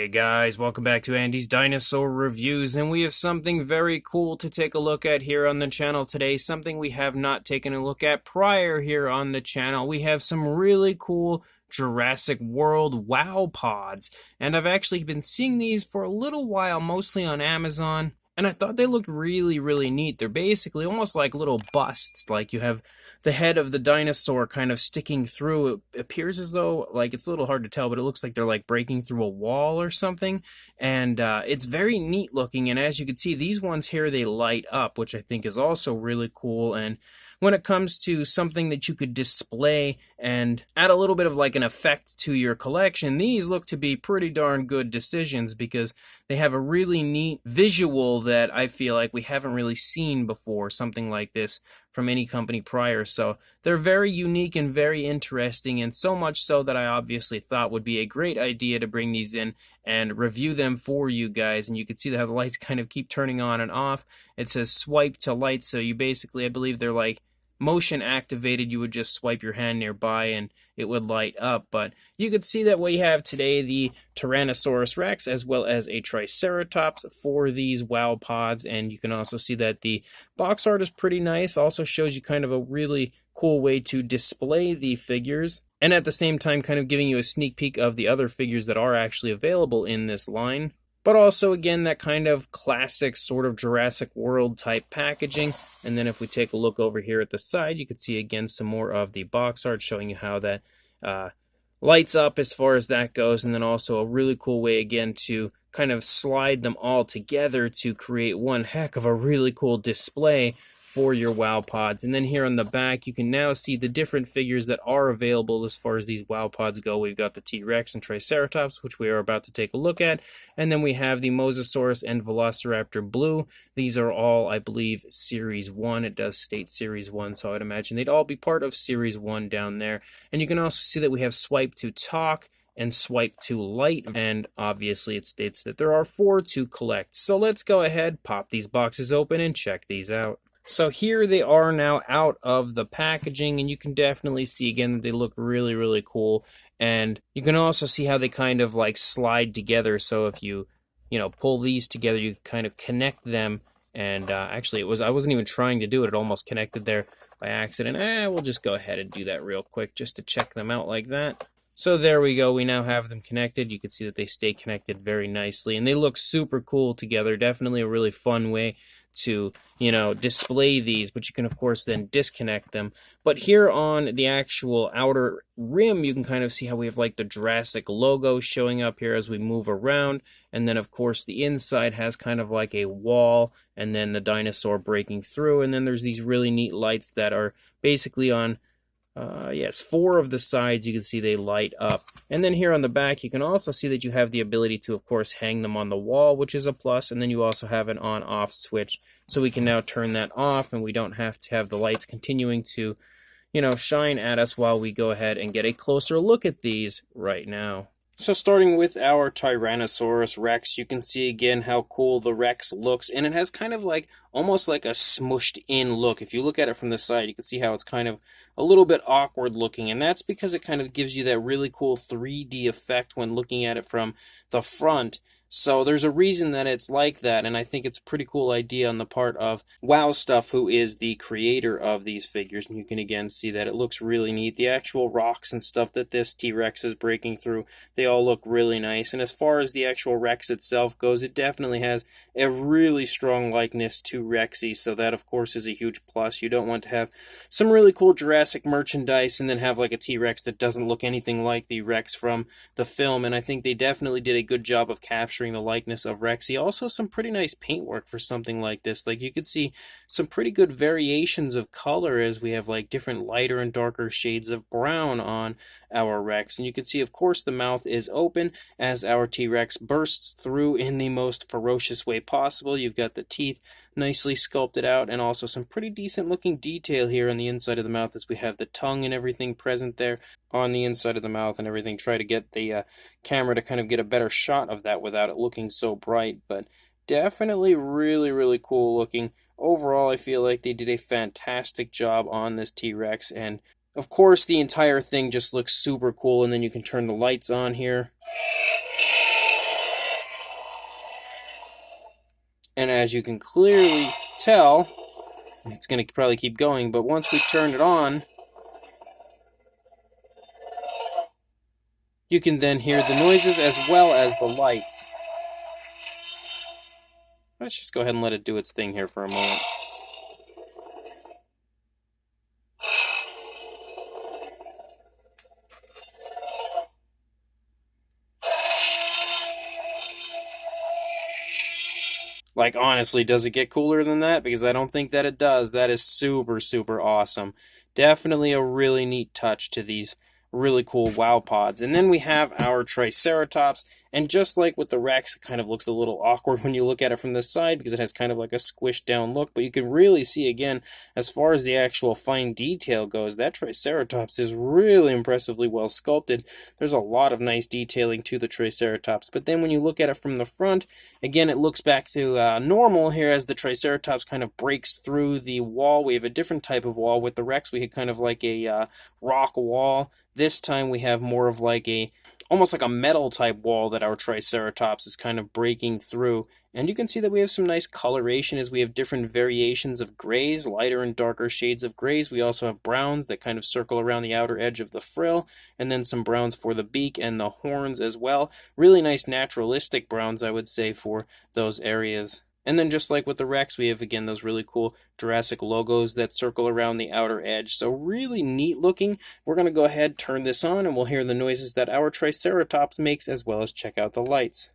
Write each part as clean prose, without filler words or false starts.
Hey guys, welcome back to Andy's Dinosaur Reviews, and we have something very cool to take a look at here on the channel today, something we have not taken a look at prior here on the channel. We have some really cool Jurassic World Wow Pods, and I've actually been seeing these for a little while, mostly on Amazon, and I thought they looked really neat. They're basically almost like little busts, like you have the head of the dinosaur kind of sticking through. It appears as though, like, it's a little hard to tell, but it looks like they're like breaking through a wall or something, and it's very neat looking. And as you can see, these ones here, they light up, which I think is also really cool. And when it comes to something that you could display and add a little bit of like an effect to your collection, these look to be pretty darn good decisions because they have a really neat visual that I feel like we haven't really seen before, something like this from any company prior. So they're very unique and very interesting, and so much so that I obviously thought would be a great idea to bring these in and review them for you guys. And you can see how the lights kind of keep turning on and off. It says swipe to light, so you basically, I believe they're like motion activated. You would just swipe your hand nearby and it would light up. But you could see that we have today the Tyrannosaurus Rex as well as a Triceratops for these Wow Pods, and you can also see that the box art is pretty nice. Also shows you kind of a really cool way to display the figures, and at the same time kind of giving you a sneak peek of the other figures that are actually available in this line. But also, again, that kind of classic sort of Jurassic World type packaging. And then if we take a look over here at the side, you can see again some more of the box art showing you how that lights up as far as that goes. And then also a really cool way, again, to kind of slide them all together to create one heck of a really cool display for your Wow Pods. And then here on the back, you can now see the different figures that are available as far as these Wow Pods go. We've got the T-Rex and Triceratops, which we are about to take a look at. And then we have the Mosasaurus and Velociraptor Blue. These are all, I believe, Series 1. It does state Series 1, so I'd imagine they'd all be part of Series 1 down there. And you can also see that we have Swipe to Talk and Swipe to Light, and obviously it states that there are 4 to collect. So let's go ahead, pop these boxes open, and check these out. So here they are now out of the packaging, and you can definitely see again that they look really cool. And you can also see how they kind of like slide together. So if you pull these together, you kind of connect them. And actually, I wasn't even trying to do it. It almost connected there by accident. We'll just go ahead and do that real quick just to check them out like that. So there we go. We now have them connected. You can see that they stay connected very nicely, and they look super cool together. Definitely a really fun way to display these, but you can of course then disconnect them. But here on the actual outer rim, you can kind of see how we have like the Jurassic logo showing up here as we move around, and then of course the inside has kind of like a wall and then the dinosaur breaking through, and then there's these really neat lights that are basically on 4 of the sides. You can see they light up. And then here on the back, you can also see that you have the ability to, of course, hang them on the wall, which is a plus. And then you also have an on-off switch. So we can now turn that off, and we don't have to have the lights continuing to, shine at us while we go ahead and get a closer look at these right now. So starting with our Tyrannosaurus Rex, you can see again how cool the Rex looks, and it has kind of like almost like a smushed in look. If you look at it from the side, you can see how it's kind of a little bit awkward looking, and that's because it kind of gives you that really cool 3D effect when looking at it from the front. So there's a reason that it's like that, and I think it's a pretty cool idea on the part of Wow Stuff, who is the creator of these figures. And you can again see that it looks really neat. The actual rocks and stuff that this T-Rex is breaking through, they all look really nice. And as far as the actual Rex itself goes, it definitely has a really strong likeness to Rexy, so that of course is a huge plus. You don't want to have some really cool Jurassic merchandise and then have like a T-Rex that doesn't look anything like the Rex from the film, and I think they definitely did a good job of capturing the likeness of Rexy. Also some pretty nice paintwork for something like this. Like you could see some pretty good variations of color as we have like different lighter and darker shades of brown on our Rex. And you can see of course the mouth is open as our T-Rex bursts through in the most ferocious way possible. You've got the teeth nicely sculpted out, and also some pretty decent looking detail here on the inside of the mouth as we have the tongue and everything present there on the inside of the mouth and everything. Try to get the camera to kind of get a better shot of that without it looking so bright, but definitely really cool looking. Overall, I feel like they did a fantastic job on this T-Rex, and of course the entire thing just looks super cool. And then you can turn the lights on here. as you can clearly tell, it's going to probably keep going, but once we turn it on, you can then hear the noises as well as the lights. Let's just go ahead and let it do its thing here for a moment. Like, honestly, does it get cooler than that? Because I don't think that it does. That is super, super awesome. Definitely a really neat touch to these really cool wow pods. And then we have our Triceratops, and just like with the Rex, it kind of looks a little awkward when you look at it from the side because it has kind of like a squished down look, but you can really see, again, as far as the actual fine detail goes, that Triceratops is really impressively well sculpted. There's a lot of nice detailing to the Triceratops, but then when you look at it from the front, again, it looks back to normal here as the Triceratops kind of breaks through the wall. We have a different type of wall. With the Rex, we had kind of like a rock wall. This time we have more of like almost like a metal type wall that our Triceratops is kind of breaking through. And you can see that we have some nice coloration as we have different variations of grays, lighter and darker shades of grays. We also have browns that kind of circle around the outer edge of the frill, and then some browns for the beak and the horns as well. Really nice naturalistic browns, I would say, for those areas. And then just like with the Rex, we have, again, those really cool Jurassic logos that circle around the outer edge. So really neat looking. We're going to go ahead, turn this on, and we'll hear the noises that our Triceratops makes, as well as check out the lights.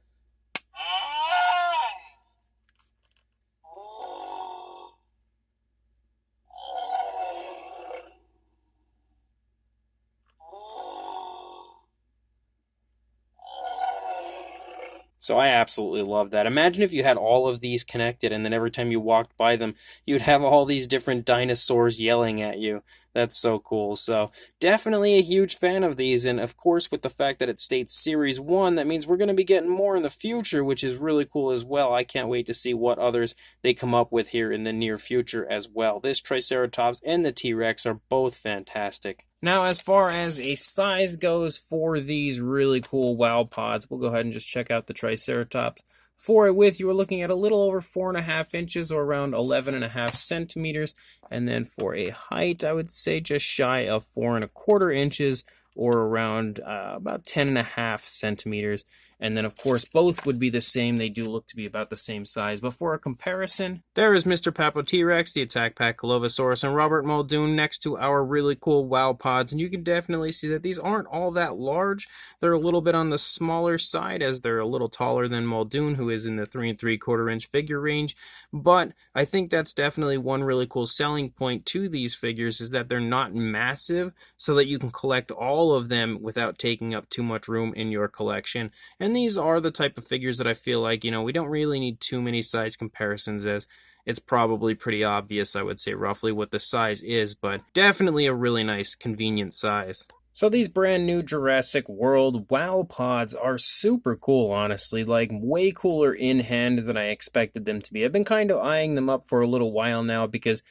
So I absolutely love that. Imagine if you had all of these connected, and then every time you walked by them, you'd have all these different dinosaurs yelling at you. That's so cool. So definitely a huge fan of these, and of course with the fact that it states Series 1, that means we're going to be getting more in the future, which is really cool as well. I can't wait to see what others they come up with here in the near future as well. This Triceratops and the T-Rex are both fantastic. Now, as far as a size goes for these really cool wow pods, we'll go ahead and just check out the Triceratops. For a width, you were looking at a little over 4.5 inches, or around 11.5 centimeters. And then for a height, I would say just shy of 4.25 inches, or around about 10.5 centimeters. And then, of course, both would be the same. They do look to be about the same size. But for a comparison, there is Mr. Papo T-Rex, the Attack Pack Colossaurus, and Robert Muldoon next to our really cool wow pods. And you can definitely see that these aren't all that large. They're a little bit on the smaller side, as they're a little taller than Muldoon, who is in the 3 3/4 inch figure range. But I think that's definitely one really cool selling point to these figures, is that they're not massive, so that you can collect all of them without taking up too much room in your collection. And these are the type of figures that I feel like, we don't really need too many size comparisons, as it's probably pretty obvious, I would say, roughly what the size is, but definitely a really nice, convenient size. So these brand new Jurassic World wow pods are super cool, honestly, like way cooler in hand than I expected them to be. I've been kind of eyeing them up for a little while now, because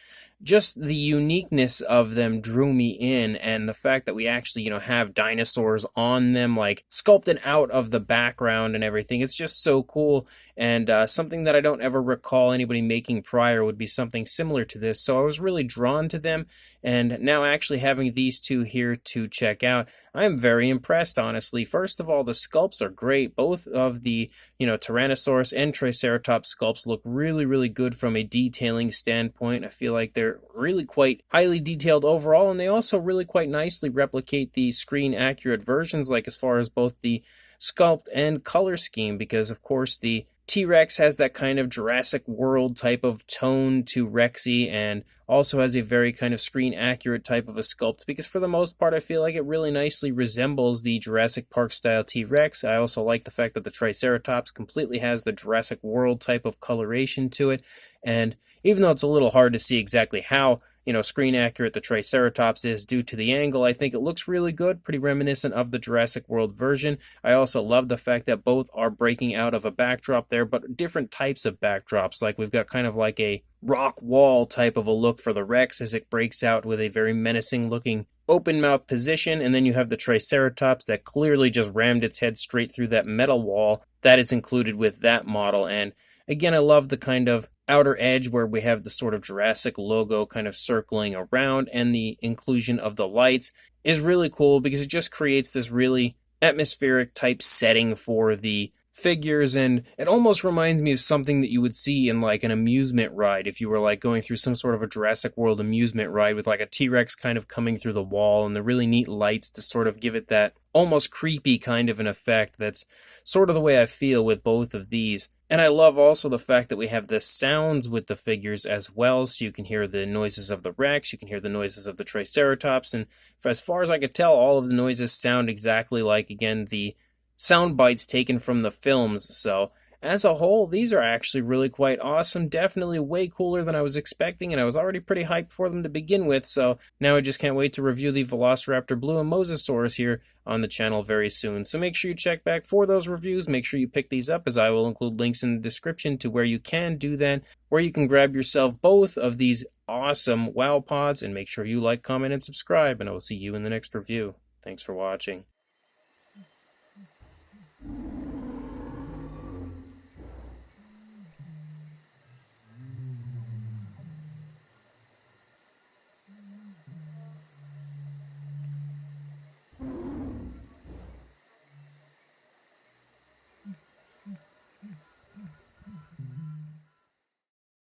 just the uniqueness of them drew me in, and the fact that we actually, have dinosaurs on them, like sculpted out of the background and everything. It's just so cool, and something that I don't ever recall anybody making prior would be something similar to this. So I was really drawn to them, and now actually having these two here to check out, I'm very impressed, honestly. First of all, the sculpts are great. Both of the, Tyrannosaurus and Triceratops sculpts look really, really good from a detailing standpoint. I feel like they're really quite highly detailed overall, and they also really quite nicely replicate the screen accurate versions, like as far as both the sculpt and color scheme, because of course the T-Rex has that kind of Jurassic World type of tone to Rexy, and also has a very kind of screen accurate type of a sculpt, because for the most part I feel like it really nicely resembles the Jurassic Park style T-Rex. I also like the fact that the Triceratops completely has the Jurassic World type of coloration to it, and even though it's a little hard to see exactly how screen accurate the Triceratops is due to the angle, I think it looks really good, pretty reminiscent of the Jurassic World version. I also love the fact that both are breaking out of a backdrop there, but different types of backdrops. Like we've got kind of like a rock wall type of a look for the Rex as it breaks out with a very menacing looking open mouth position, and then you have the Triceratops that clearly just rammed its head straight through that metal wall that is included with that model. And again, I love the kind of outer edge where we have the sort of Jurassic logo kind of circling around, and the inclusion of the lights is really cool because it just creates this really atmospheric type setting for the figures, and it almost reminds me of something that you would see in like an amusement ride if you were like going through some sort of a Jurassic World amusement ride with like a T-Rex kind of coming through the wall and the really neat lights to sort of give it that almost creepy kind of an effect. That's sort of the way I feel with both of these. And I love also the fact that we have the sounds with the figures as well, so you can hear the noises of the Rex, you can hear the noises of the Triceratops, and for as far as I could tell, all of the noises sound exactly like, again, the sound bites taken from the films. So as a whole, these are actually really quite awesome, definitely way cooler than I was expecting, and I was already pretty hyped for them to begin with, so now I just can't wait to review the Velociraptor Blue and Mosasaurus here on the channel very soon. So make sure you check back for those reviews, make sure you pick these up, as I will include links in the description to where you can do that, where you can grab yourself both of these awesome WOW Pods, and make sure you like, comment, and subscribe, and I will see you in the next review. Thanks for watching.